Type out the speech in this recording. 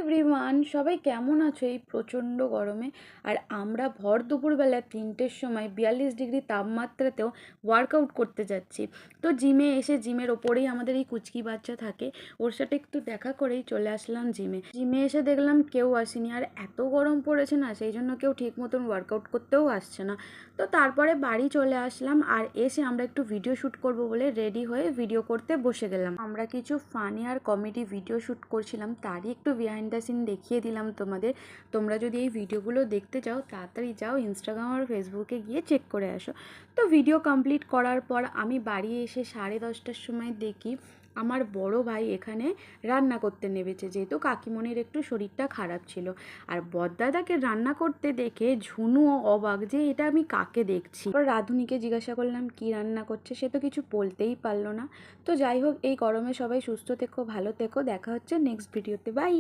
Everyone, সবাই কেমন আছো এই প্রচণ্ড গরমে? আর আমরা ভর দুপুরবেলা 3টের সময় 42 ডিগ্রি তাপমাত্রাতেও ওয়ার্কআউট করতে যাচ্ছি। তো জিমে এসে জিমের ওপরেই আমাদের এই কুচকি বাচ্চা থাকে, ওর সাথে একটু দেখা করেই চলে আসলাম জিমে। জিমে এসে দেখলাম কেউ আসেনি, আর এত গরম পড়েছে না, সেই জন্য কেউ ঠিক মতন ওয়ার্কআউট করতেও আসছে না। তো তারপরে বাড়ি চলে আসলাম, আর এসে আমরা একটু ভিডিও শ্যুট করব বলে রেডি হয়ে ভিডিও করতে বসে গেলাম। আমরা কিছু ফানি আর কমেডি ভিডিও শ্যুট করছিলাম, তারই একটু বিহাইন্ড দ্য সিন দেখিয়ে দিলাম তোমাদের। তোমরা যদি এই ভিডিওগুলো দেখতে চাও তাড়াতাড়ি যাও ইনস্টাগ্রাম আর ফেসবুকে গিয়ে চেক করে আসো। তো ভিডিও কমপ্লিট করার পর আমি বাড়ি এসে 10:30টার সময় দেখি আমার বড় ভাই এখানে রান্না করতে নেমেছে, যেহেতু কাকিমণির একটু শরীরটা খারাপ ছিল। আর বড়দাদাকে রান্না করতে দেখে ঝুনুও অবাক যে এটা আমি কাকে দেখছি। এবার রাঁধুনিকে জিজ্ঞাসা করলাম কি রান্না করছে, সে তো কিছু বলতেই পারলো না। তো যাই হোক, এই গরমে সবাই সুস্থ থেকো, ভালো থেকো, দেখা হচ্ছে নেক্সট ভিডিওতে, বাই।